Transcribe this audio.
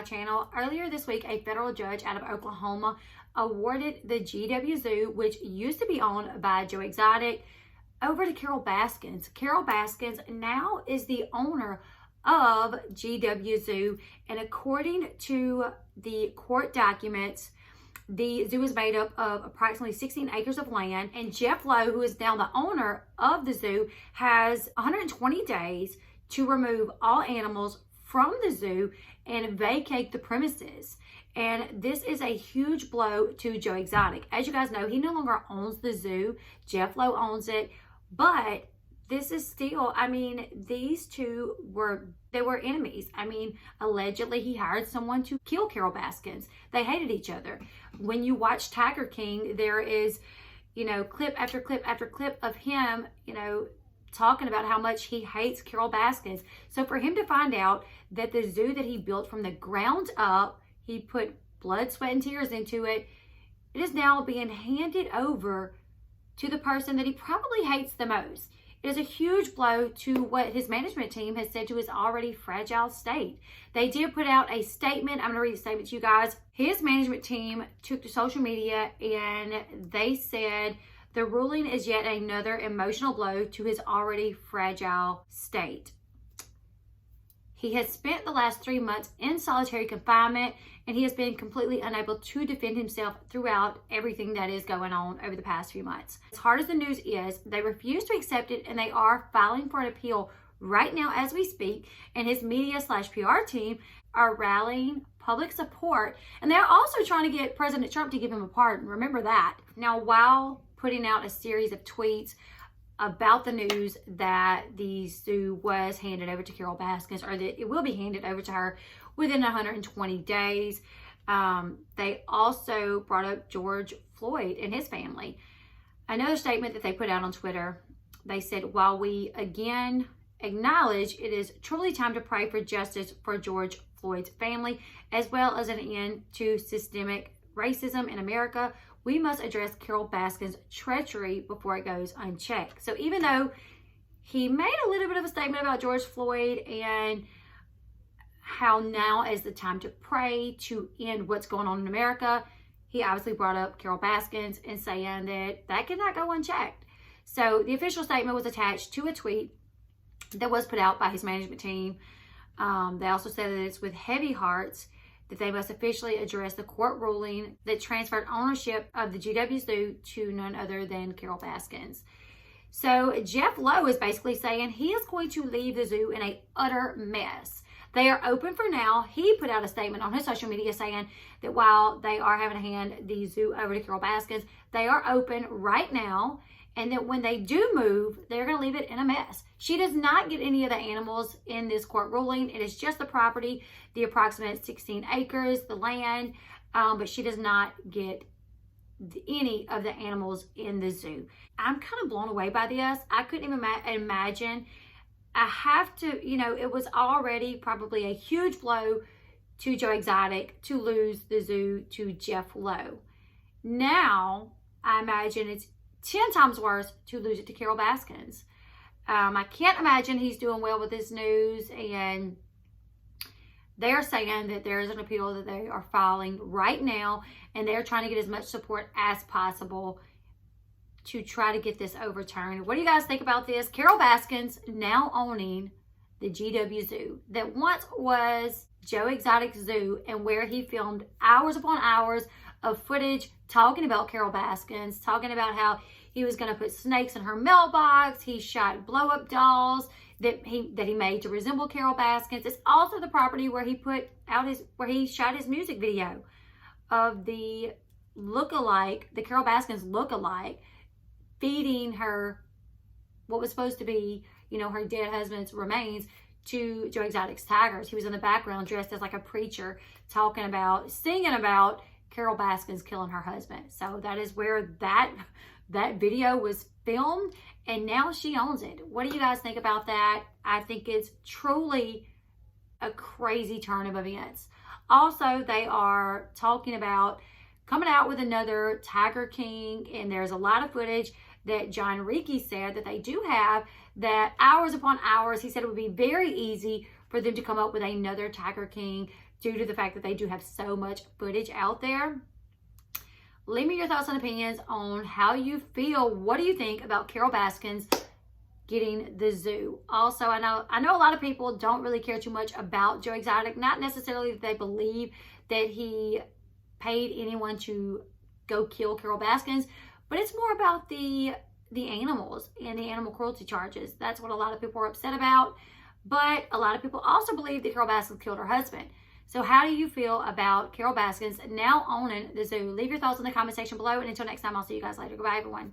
my channel. Earlier this week, a federal judge out of Oklahoma awarded the GW Zoo, which used to be owned by Joe Exotic, over to Carole Baskins. Carole Baskins now is the owner of GW Zoo, and according to the court documents, the zoo is made up of approximately 16 acres of land, and Jeff Lowe, who is now the owner of the zoo, has 120 days to remove all animals from the zoo and vacate the premises. And this is a huge blow to Joe Exotic. As you guys know, he no longer owns the zoo. Jeff Lowe owns it, but this is still, I mean, these two were enemies. I mean, allegedly he hired someone to kill Carole Baskins. They hated each other. When you watch Tiger King, there is, clip after clip after clip of him, talking about how much he hates Carole Baskins. So for him to find out that the zoo that he built from the ground up, he put blood, sweat, and tears into it, it is now being handed over to the person that he probably hates the most. It is a huge blow to what his management team has said to his already fragile state. They did put out a statement. I'm going to read the statement to you guys. His management team took to social media and they said, the ruling is yet another emotional blow to his already fragile state. He has spent the last 3 months in solitary confinement, and he has been completely unable to defend himself throughout everything that is going on over the past few months. As hard as the news is, they refuse to accept it, and they are filing for an appeal right now as we speak, and his media/PR team are rallying public support, and they're also trying to get President Trump to give him a pardon. Remember that. Now, while putting out a series of tweets about the news that the zoo was handed over to Carole Baskins, or that it will be handed over to her within 120 days. They also brought up George Floyd and his family. Another statement that they put out on Twitter, they said, while we again acknowledge it is truly time to pray for justice for George Floyd's family, as well as an end to systemic racism in America, we must address Carole Baskins' treachery before it goes unchecked. So even though he made a little bit of a statement about George Floyd and how now is the time to pray to end what's going on in America, he obviously brought up Carole Baskins and saying that cannot go unchecked. So the official statement was attached to a tweet that was put out by his management team. They also said that it's with heavy hearts that they must officially address the court ruling that transferred ownership of the GW Zoo to none other than Carole Baskins. So Jeff Lowe is basically saying he is going to leave the zoo in an utter mess. They are open for now. He put out a statement on his social media saying that while they are having to hand the zoo over to Carole Baskins, they are open right now, and that when they do move, they're going to leave it in a mess. She does not get any of the animals in this court ruling. It is just the property, the approximate 16 acres, the land, but she does not get any of the animals in the zoo. I'm kind of blown away by this. I couldn't even imagine. I have to, it was already probably a huge blow to Joe Exotic to lose the zoo to Jeff Lowe. Now, I imagine it's 10 times worse to lose it to Carole Baskins. I can't imagine he's doing well with this news, and they're saying that there is an appeal that they are filing right now, and they're trying to get as much support as possible to try to get this overturned. What do you guys think about this? Carole Baskins now owning the GW Zoo that once was Joe Exotic Zoo, and where he filmed hours upon hours of footage talking about Carole Baskins, talking about how he was going to put snakes in her mailbox. He shot blow-up dolls that he made to resemble Carole Baskins. It's also the property where he shot his music video of the Carole Baskins look-alike, feeding her what was supposed to be, her dead husband's remains to Joe Exotic's tigers. He was in the background dressed as like a preacher, singing about Carole Baskins killing her husband. So that is where that video was filmed, and now she owns it. What do you guys think about that? I think it's truly a crazy turn of events. Also, they are talking about coming out with another Tiger King, and there's a lot of footage that John Ricky said that they do have, that hours upon hours, he said it would be very easy for them to come up with another Tiger King due to the fact that they do have so much footage out there. Leave me your thoughts and opinions on how you feel. What do you think about Carole Baskins getting the zoo? Also, I know a lot of people don't really care too much about Joe Exotic. Not necessarily that they believe that he paid anyone to go kill Carole Baskins, but it's more about the animals and the animal cruelty charges. That's what a lot of people are upset about. But a lot of people also believe that Carole Baskins killed her husband. So how do you feel about Carole Baskins now owning the zoo? Leave your thoughts in the comment section below. And until next time, I'll see you guys later. Goodbye, everyone.